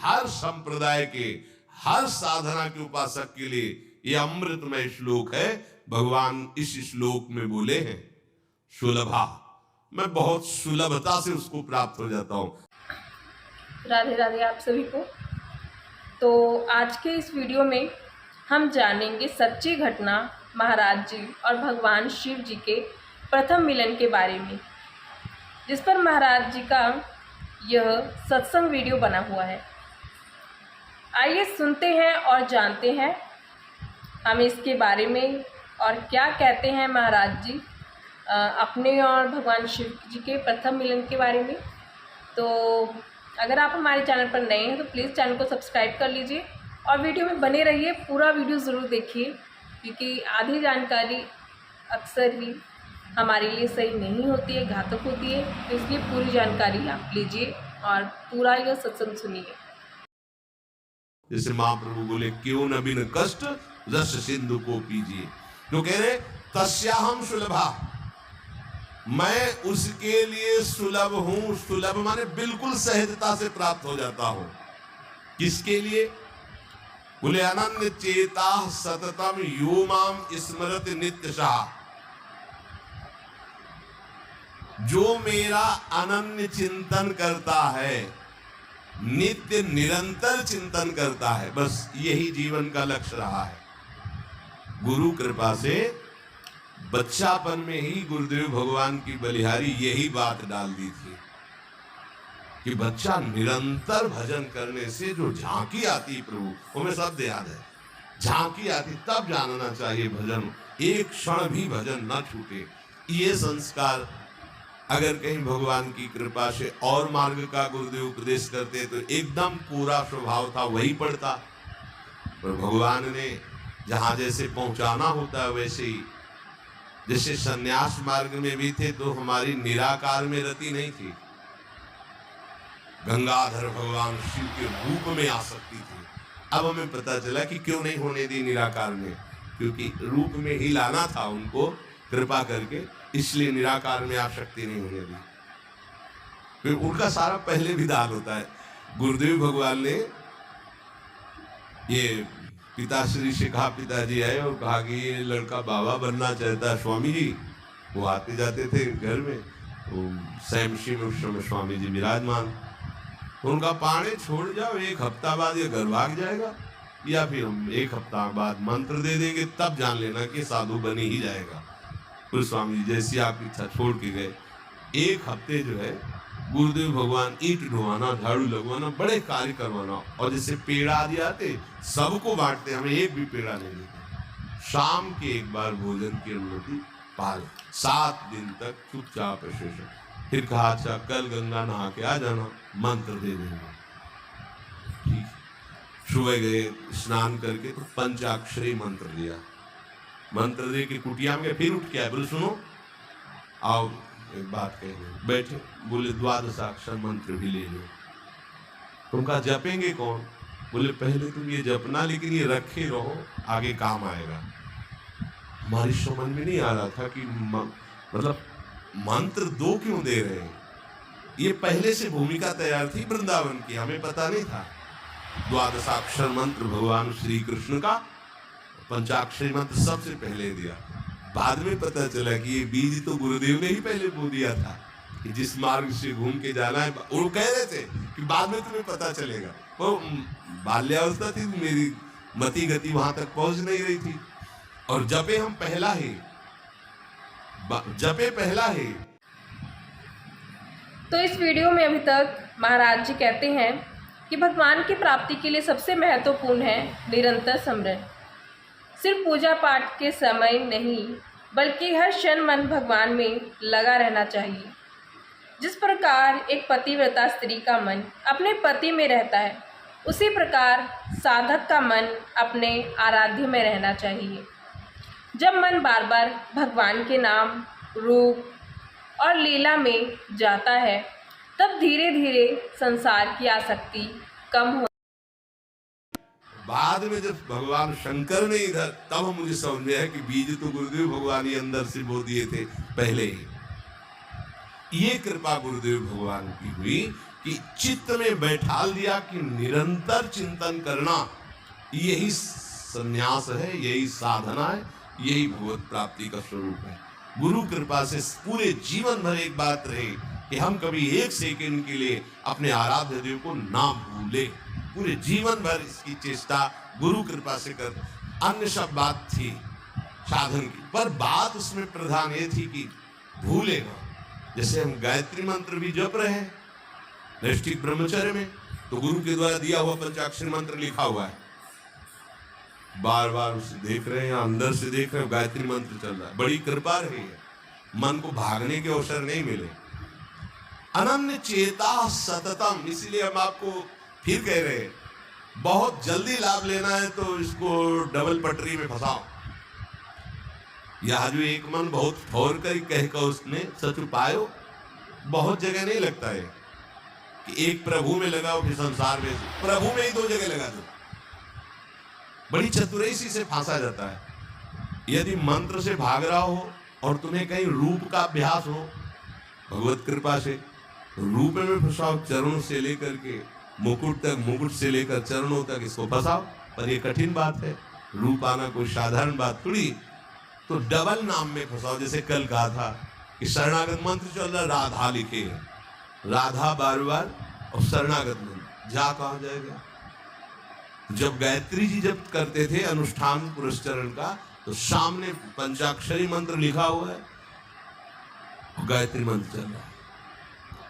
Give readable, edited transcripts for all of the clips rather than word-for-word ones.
हर संप्रदाय के, हर साधना के उपासक के लिए ये अमृतमय श्लोक है। भगवान इस श्लोक में बोले हैं सुलभा, मैं बहुत सुलभता से उसको प्राप्त हो जाता हूं। राधे राधे आप सभी को। तो आज के इस वीडियो में हम जानेंगे सच्ची घटना महाराज जी और भगवान शिव जी के प्रथम मिलन के बारे में, जिस पर महाराज जी का यह सत्संग वीडियो बना हुआ है। आइए सुनते हैं और जानते हैं हम इसके बारे में और क्या कहते हैं महाराज जी अपने और भगवान शिव जी के प्रथम मिलन के बारे में। तो अगर आप हमारे चैनल पर नए हैं तो प्लीज़ चैनल को सब्सक्राइब कर लीजिए और वीडियो में बने रहिए, पूरा वीडियो ज़रूर देखिए, क्योंकि आधी जानकारी अक्सर ही हमारे लिए सही नहीं होती है, घातक होती है। तो इसलिए पूरी जानकारी आप लीजिए और पूरा यह सत्संग सुनिए। जैसे महाप्रभु बोले क्यों न बिन कष्ट रस सिंधु को पीजिए, जो कह रहे तस्याहम सुलभा, मैं उसके लिए सुलभ हूं। सुलभ माने बिल्कुल सहजता से प्राप्त हो जाता हूं। किसके लिए? बोले अनन्य चेता सततम यो माम स्मरति नित्यशः, जो मेरा अनन्य चिंतन करता है, नित्य निरंतर चिंतन करता है, बस यही जीवन का लक्ष्य रहा है। गुरु कृपा से बच्चापन में ही गुरुदेव भगवान की बलिहारी यही बात डाल दी थी कि बच्चा निरंतर भजन करने से जो झांकी आती प्रभु, हमें शब्द याद है, झांकी आती तब जानना चाहिए भजन, एक क्षण भी भजन न छूटे। ये संस्कार अगर कहीं भगवान की कृपा से और मार्ग का गुरुदेव उपदेश करते तो एकदम पूरा स्वभाव था वही पड़ता, पर भगवान ने जहां जैसे पहुंचाना होता है वैसे ही, जैसे सन्यास मार्ग में भी थे तो हमारी निराकार में रति नहीं थी, गंगाधर भगवान शिव के रूप में आसक्ति थी। अब हमें पता चला कि क्यों नहीं होने दी निराकार में, क्योंकि रूप में ही लाना था उनको कृपा करके, इसलिए निराकार में आसक्ति नहीं होने दी। फिर उनका सारा पहले विधान होता है। गुरुदेव भगवान ने ये पिताश्री से कहा, पिताजी आए और कहा कि ये लड़का बाबा बनना चाहता है स्वामी जी। वो आते जाते थे घर में, वो सैमशी में उस समय स्वामी जी विराजमान। उनका पानी छोड़ जाओ, एक हफ्ता बाद ये घर भाग जाएगा, या फिर हम एक हफ्ता बाद मंत्र दे देंगे, तब जान लेना कि साधु बन ही जाएगा। फिर स्वामी जी जैसी आपकी इच्छा छोड़ के गए। एक हफ्ते जो है गुरुदेव भगवान ईंट ढोवाना, झाड़ू लगवाना, बड़े कार्य करवाना, और जैसे पेड़ा आदि आते सबको बांटते, हमें एक भी पेड़ा नहीं देते। शाम के एक बार भोजन की अनुमति पाल, 7 दिन तक चुपचाप शेष। फिर कहा अच्छा कल गंगा नहा के आ जाना, मंत्र दे देंगे। ठीक, सुबह गए स्नान करके तो पंचाक्षरी मंत्र दिया, मंत्र दे के कुटिया में फिर उठ के आए, बोले सुनो आओ एक बात कहेंगे, बैठे। बोले द्वादशाक्षर मंत्र भी ले लो। तुम कहा जपेंगे कौन? बोले पहले तुम ये जपना, लेकिन ये रखे रहो, आगे काम आएगा। हमारी समझ में नहीं आ रहा था कि मतलब मंत्र 2 क्यों दे रहे हैं। ये पहले से भूमिका तैयार थी वृंदावन की, हमें पता नहीं था। द्वादशाक्षर मंत्र भगवान श्री कृष्ण का, पंचाक्षरी मंत्र सबसे पहले दिया। बाद में पता चला कि ये बीज तो गुरुदेव ने ही पहले बो दिया था कि जिस मार्ग से घूम के जाना है। वो कह रहे थे कि बाद में तुम्हें पता चलेगा। वो बाल्यावस्था थी, मेरी मति गति वहां तक पहुंच नहीं रही थी। और जपे हम पहला ही, जपे पहला ही। तो इस वीडियो में अभी तक महाराज जी कहते हैं कि भगवान की प्राप्ति के लिए सबसे महत्वपूर्ण है निरंतर स्मरण। सिर्फ पूजा पाठ के समय नहीं, बल्कि हर क्षण मन भगवान में लगा रहना चाहिए। जिस प्रकार एक पतिव्रता स्त्री का मन अपने पति में रहता है, उसी प्रकार साधक का मन अपने आराध्य में रहना चाहिए। जब मन बार बार भगवान के नाम, रूप और लीला में जाता है, तब धीरे धीरे संसार की आसक्ति कम हो। बाद में जब भगवान शंकर ने इधर, तब मुझे समझ में आया कि बीज तो गुरुदेव भगवान ही अंदर से बो दिए थे पहले ही। ये कृपा गुरुदेव भगवान की हुई कि चित्त में बैठा दिया कि निरंतर चिंतन करना यही संन्यास है, यही साधना है, यही भगवत प्राप्ति का स्वरूप है। गुरु कृपा से पूरे जीवन भर एक बात रहे कि हम कभी एक सेकंड के लिए अपने आराध्य देव को ना भूले। पूरे जीवन भर इसकी चेष्टा गुरु कृपा से कर। अन्य सब बात थी साधन की, पर बात उसमें प्रधान ये थी कि भूले ना। जैसे हम गायत्री मंत्र भी जप रहे हैं नैष्ठिक ब्रह्मचर्य में, तो गुरु के द्वारा दिया हुआ पंचाक्षरी मंत्र लिखा हुआ है, बार बार उसे देख रहे हैं, अंदर से देख रहे हैं, गायत्री मंत्र चल रहा है। बड़ी कृपा रही है, मन को भागने के अवसर नहीं मिले। अनन्य चेता सततम, इसीलिए हम आपको फिर कह रहे हैं, बहुत जल्दी लाभ लेना है तो इसको डबल पटरी में फंसाओ। यह जो एक मन बहुत ठोर कर कहकर उसने सच पायो, बहुत जगह नहीं लगता है कि एक प्रभु में लगाओ फिर संसार में, प्रभु में ही 2 जगह लगा दो। बड़ी चतुराई से फांसा जाता है। यदि मंत्र से भाग रहा हो और तुम्हें कहीं रूप का अभ्यास हो, भगवत कृपा से रूप में फंसाओ, चरणों से लेकर के मुकुट तक, मुकुट से लेकर चरणों तक इसको फंसाओ। पर ये कठिन बात है, रूप आना कोई साधारण बात थोड़ी। तो डबल नाम में फंसाओ। जैसे कल कहा था कि शरणागत मंत्र चल रहा, राधा लिखे, राधा बार बार, और शरणागत मंत्र जा कहाँ जाएगा। जब गायत्री जी जब करते थे अनुष्ठान पुरस्चरण का, तो सामने पंचाक्षरी मंत्र लिखा हुआ है, गायत्री मंत्र चल रहा है।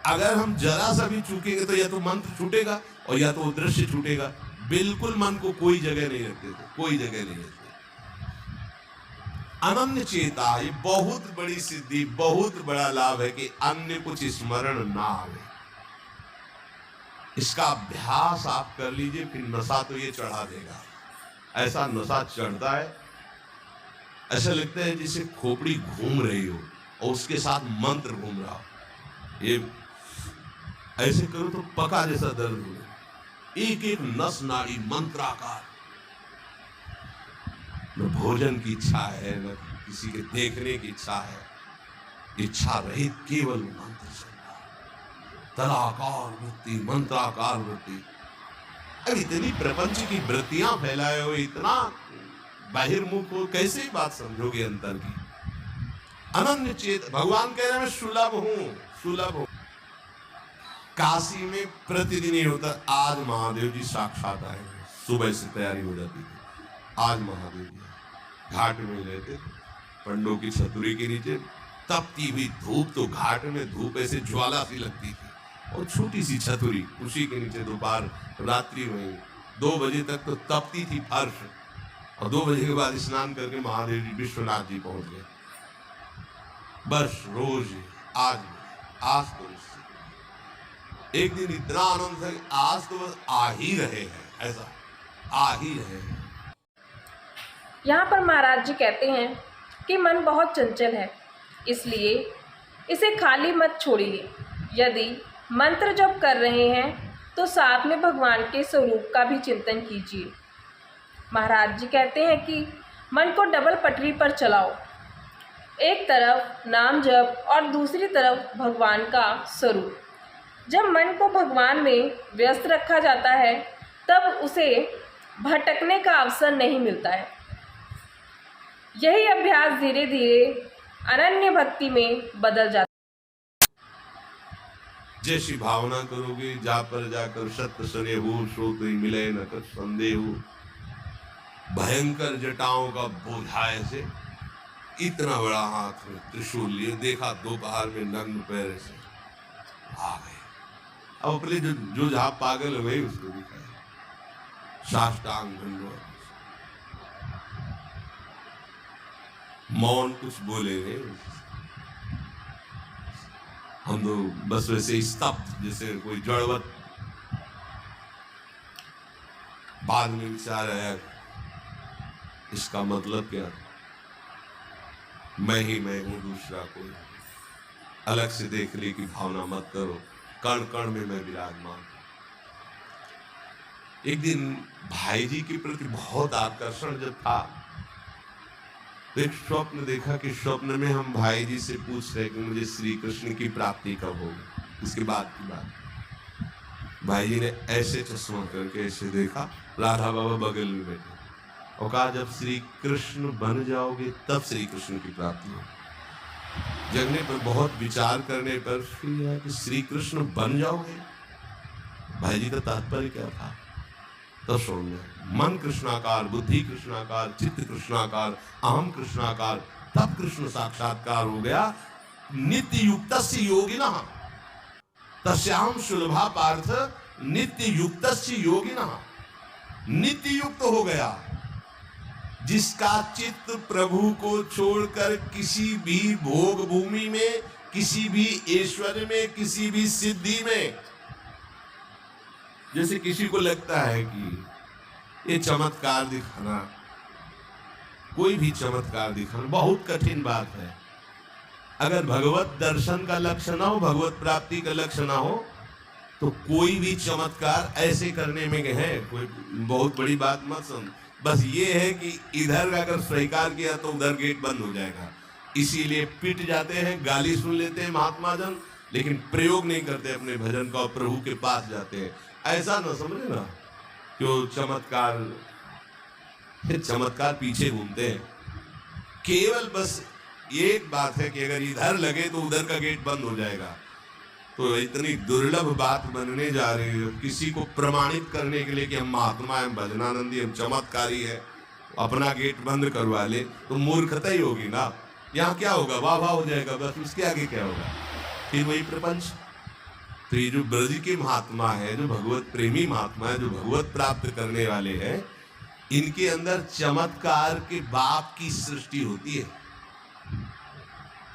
अगर हम जरा सा भी चूकेंगे तो या तो मंत्र छूटेगा और या तो वो दृश्य छूटेगा। बिल्कुल मन को कोई जगह नहीं रखते थे, कोई जगह नहीं रखते। अनन्य चेता, ये बहुत बड़ी सिद्धि, बहुत बड़ा लाभ है कि अन्य कुछ स्मरण ना आवे। इसका अभ्यास आप कर लीजिए, फिर नशा तो ये चढ़ा देगा। ऐसा नशा चढ़ता है, ऐसा लगता है जैसे खोपड़ी घूम रही हो और उसके साथ मंत्र घूम रहा हो। ये ऐसे करो तो पका जैसा दर्द हो, एक एक नस नाड़ी मंत्राकार। न भोजन की इच्छा है, न किसी के देखने की इच्छा है, इच्छा रहित केवल मंत्र से, तलाकार वृत्ति, मंत्राकार वृत्ति। अब इतनी प्रपंच की वृत्तियां फैलाए हो, इतना बहिर्मुख हो, कैसे बात समझोगे अंतर की। अनन्य चेत, भगवान कह रहे हैं मैं सुलभ हूं, सुलभ हूं। काशी में प्रतिदिन ही होता। आज महादेव जी साक्षात आए, सुबह से तैयारी हो जाती थी। आज महादेव जी घाट में रहते थे, पंडों की छतरी के नीचे तपती हुई धूप, तो घाट में धूप ऐसे ज्वाला सी लगती थी, और छोटी सी छतरी उसी के नीचे दोपहर रात्रि में 2 बजे तक तो तपती थी फर्श, और 2 बजे के बाद स्नान करके महादेव जी विश्वनाथ जी पहुंच गए। बस रोज आज तो एक दिन इतना आनंद था कि आज तो बस आ ही रहे हैं, ऐसा आ ही रहे हैं। यहाँ पर महाराज जी कहते हैं कि मन बहुत चंचल है, इसलिए इसे खाली मत छोड़िए। यदि मंत्र जप कर रहे हैं तो साथ में भगवान के स्वरूप का भी चिंतन कीजिए। महाराज जी कहते हैं कि मन को डबल पटरी पर चलाओ, एक तरफ नाम जप और दूसरी तरफ भगवान का स्वरूप। जब मन को भगवान में व्यस्त रखा जाता है तब उसे भटकने का अवसर नहीं मिलता है। यही अभ्यास धीरे धीरे अनन्य भक्ति में बदल जाता है। जैसी भावना करोगे, जा पर जाकर सत्य स्नेहु, सो तो मिले न कर संदेह। भयंकर जटाओं का बोझा ऐसे, इतना बड़ा हाथ में त्रिशूल लिए, देखा दोपहर में नग्न पैर से आ गए। अब अपने जो जहां पागल हुए उसको दिखाए, साष्टांग दंडवत, मौन, कुछ बोले नहीं। हम तो बस वैसे स्तब्ध, जैसे कोई जड़वत। बाद में विचार आया, इसका मतलब क्या, मैं ही मैं हूं, दूसरा कोई। अलग से देखने की भावना मत करो, कण कण में मैं विराजमान। एक दिन भाई जी के प्रति बहुत आकर्षण जब था, तो एक स्वप्न देखा कि स्वप्न में हम भाई जी से पूछ रहे कि मुझे श्री कृष्ण की प्राप्ति कब होगी। इसके बाद की बात, भाई जी ने ऐसे चश्मा करके ऐसे देखा, राधा बाबा बगल में बैठे और कहा जब श्री कृष्ण बन जाओगे तब श्री कृष्ण की प्राप्ति हो। जगने पर बहुत विचार करने पर फिर है कि श्री कृष्ण बन जाओगे, भाई जी का तात्पर्य क्या था? तो सुन, मन कृष्णाकार, बुद्धि कृष्णाकार, चित्त कृष्णाकार, अहम कृष्णाकार, तब कृष्ण साक्षात्कार हो गया। नित्य युक्तस्य योगिनः तस्याम सुलभा पार्थ नित्य युक्तस्य योगिनः। नित्य युक्त हो गया जिसका चित्त प्रभु को छोड़कर किसी भी भोग भूमि में, किसी भी ऐश्वर्य में, किसी भी सिद्धि में, जैसे किसी को लगता है कि ये चमत्कार दिखाना, कोई भी चमत्कार दिखाना बहुत कठिन बात है। अगर भगवत दर्शन का लक्ष्य ना हो, भगवत प्राप्ति का लक्ष्य ना हो, तो कोई भी चमत्कार ऐसे करने में है कोई बहुत बड़ी बात मत समझ। बस ये है कि इधर अगर स्वीकार किया तो उधर गेट बंद हो जाएगा, इसीलिए पिट जाते हैं, गाली सुन लेते हैं महात्मा जन, लेकिन प्रयोग नहीं करते अपने भजन का और प्रभु के पास जाते हैं। ऐसा ना समझे ना क्यों चमत्कार पीछे घूमते हैं। केवल बस एक बात है कि अगर इधर लगे तो उधर का गेट बंद हो जाएगा। तो इतनी दुर्लभ बात बनने जा रही है किसी को प्रमाणित करने के लिए कि हम महात्मा, हम भजनानंदी, हम चमत्कारी है, अपना गेट बंद करवा ले तो मूर्खता ही होगी ना। यहाँ क्या होगा? वाह वाह हो जाएगा, बस उसके आगे क्या होगा? फिर वही प्रपंच। तो ये जो ब्रज के महात्मा है, जो भगवत प्रेमी महात्मा है, जो भगवत प्राप्त करने वाले हैं, इनके अंदर चमत्कार के बाप की सृष्टि होती है।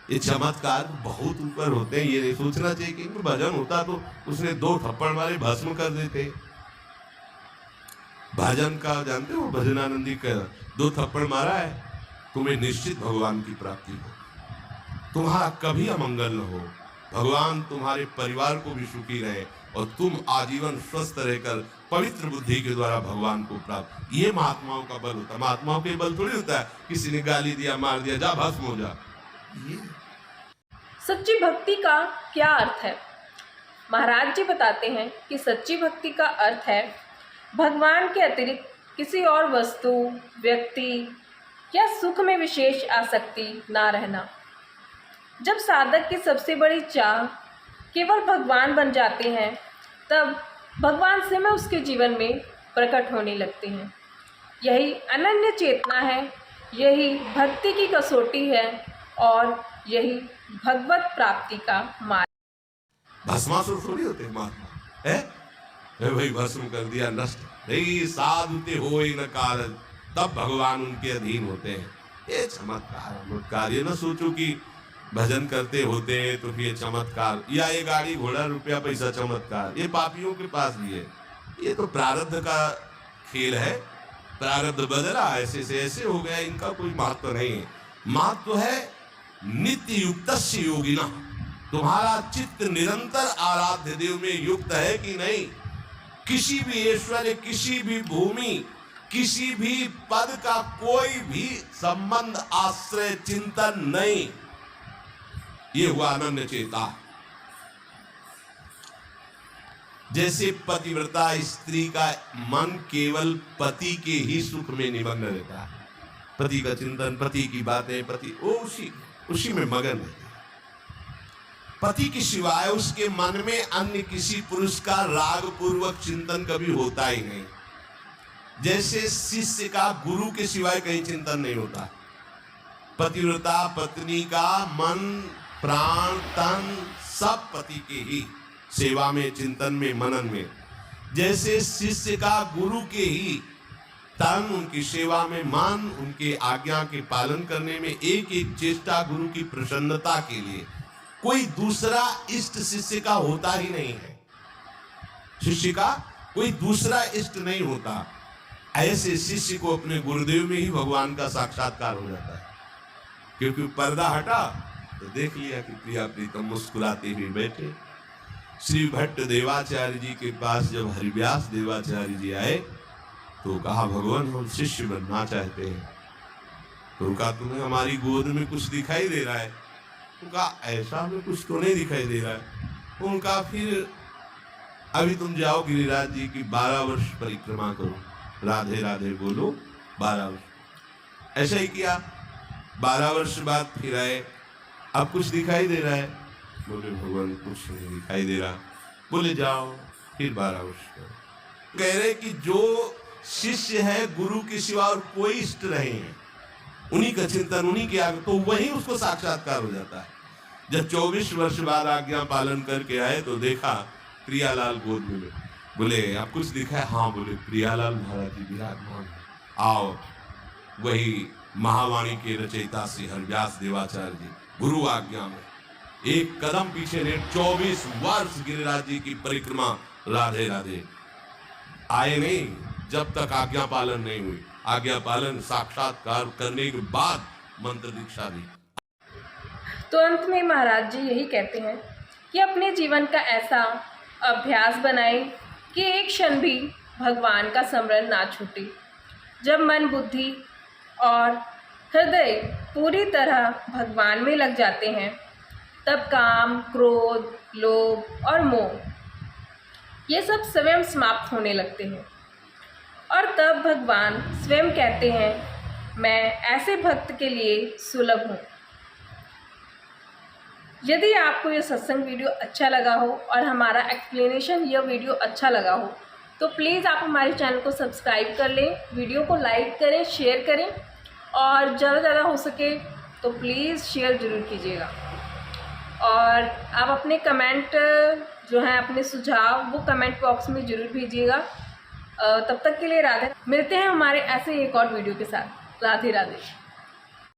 ये चमत्कार बहुत ऊपर होते हैं। ये नहीं सोचना चाहिए कि भजन होता तो उसने 2 थप्पड़ मारे भस्म कर देते। भजन का जानते हो, भजनानंदी का 2 थप्पड़ मारा है, तुम्हें निश्चित भगवान की प्राप्ति हो, तुम्हारा कभी अमंगल न हो, भगवान तुम्हारे परिवार को भी सुखी रहे और तुम आजीवन स्वस्थ रहकर पवित्र बुद्धि के द्वारा भगवान को प्राप्त। ये महात्माओं का बल होता है। महात्माओं के बल थोड़ी होता है किसी ने गाली दिया, मार दिया, जा भस्म हो जा। ये सच्ची भक्ति का क्या अर्थ है? महाराज जी बताते हैं कि सच्ची भक्ति का अर्थ है भगवान के अतिरिक्त किसी और वस्तु, व्यक्ति या सुख में विशेष आसक्ति ना रहना। जब साधक की सबसे बड़ी चाह केवल भगवान बन जाते हैं, तब भगवान स्वयं उसके जीवन में प्रकट होने लगते हैं। यही अनन्य चेतना है, यही भक्ति की कसौटी है और यही भगवत प्राप्ति का मार्ग। भस्मासुर थोड़ी होते महात्मा है भाई, भस्म कर दिया, नष्ट नहीं, साधुते होय न कारज, तब भगवान उनके अधीन होते हैं। ये चमत्कार ये न सोचो कि भजन करते होते हैं तो फिर चमत्कार, या ये गाड़ी घोड़ा रुपया पैसा चमत्कार, ये पापियों के पास भी है। ये तो प्रारब्ध का खेल है, प्रारब्ध बदला, ऐसे से ऐसे हो गया, इनका कोई महत्व नहीं है। महत्व है नित्य युक्तस्य योगिनः। तुम्हारा चित्त निरंतर आराध्य देव में युक्त है कि नहीं? किसी भी ऐश्वर्य, किसी भी भूमि, किसी भी पद का कोई भी संबंध, आश्रय, चिंतन नहीं। ये हुआ अनन्य चेता। जैसे पतिव्रता स्त्री का मन केवल पति के ही सुख में निमग्न रहता है, पति का चिंतन, पति की बातें, पति उसी में मगन है। पति के सिवाय उसके मन में अन्य किसी पुरुष का राग पूर्वक चिंतन कभी होता ही नहीं। जैसे शिष्य का गुरु के सिवाय कहीं चिंतन नहीं होता। पतिव्रता पत्नी का मन, प्राण, तन सब पति के ही सेवा में, चिंतन में, मनन में। जैसे शिष्य का गुरु के ही तन, उनकी सेवा में मन, उनके आज्ञा के पालन करने में एक एक चेष्टा गुरु की प्रसन्नता के लिए। कोई दूसरा इष्ट शिष्य का होता ही नहीं है। शिष्य का कोई दूसरा इष्ट नहीं होता। ऐसे शिष्य को अपने गुरुदेव में ही भगवान का साक्षात्कार हो जाता है। क्योंकि पर्दा हटा तो देख लिया कि प्रिया प्रीतम मुस्कुराते हुए बैठे। श्री भट्ट देवाचार्य जी के पास जब हरिव्यास देवाचार्य जी आए तो कहा, भगवान हम शिष्य बनना चाहते हैं। तो कहा, तुम्हें हमारी गोद में कुछ दिखाई दे रहा है? तो कहा, ऐसा में कुछ तो नहीं दिखाई दे रहा है। उनका फिर अभी तुम जाओ गिरिराज जी की 12 वर्ष परिक्रमा करो, राधे राधे बोलो 12 वर्ष। ऐसा ही किया, 12 वर्ष बाद फिर आए, अब कुछ दिखाई दे रहा है? बोले भगवान कुछ नहीं दिखाई दे रहा। बोले जाओ फिर 12 वर्ष करो। कह रहे कि जो शिष्य है गुरु के सिवा और कोई इष्ट नहीं है, उन्हीं का चिंतन, उन्हीं के आगे, तो वही उसको साक्षात्कार हो जाता है। जब 24 वर्ष बाद आज्ञा पालन करके आए तो देखा प्रियालाल गोद में। बोले आप कुछ दिखा है? हाँ। बोले प्रियालाल महाराज जी विराजमान, आओ। वही महावाणी के रचयिता श्री हरिव्यास देवाचार्य जी गुरु आज्ञा में एक कदम पीछे ने 24 वर्ष गिरिराज जी की परिक्रमा राधे राधे आए नहीं, जब तक आज्ञा पालन नहीं हुई। आज्ञा पालन साक्षात्कार करने के बाद मंत्र दीक्षा दी। तो अंत में महाराज जी यही कहते हैं कि अपने जीवन का ऐसा अभ्यास बनाएं कि एक क्षण भी भगवान का स्मरण ना छूटे। जब मन, बुद्धि और हृदय पूरी तरह भगवान में लग जाते हैं, तब काम, क्रोध, लोभ और मोह ये सब स्वयं समाप्त होने लगते हैं। और तब भगवान स्वयं कहते हैं, मैं ऐसे भक्त के लिए सुलभ हूँ। यदि आपको ये सत्संग वीडियो अच्छा लगा हो और हमारा एक्सप्लेनेशन यह वीडियो अच्छा लगा हो तो प्लीज़ आप हमारे चैनल को सब्सक्राइब कर लें, वीडियो को लाइक करें, शेयर करें और ज़्यादा से ज़्यादा हो सके तो प्लीज़ शेयर ज़रूर कीजिएगा। और आप अपने कमेंट जो हैं, अपने सुझाव वो कमेंट बॉक्स में ज़रूर भेजिएगा। तब तक के लिए राधे। मिलते हैं हमारे ऐसे एक और वीडियो के साथ। राधे राधे।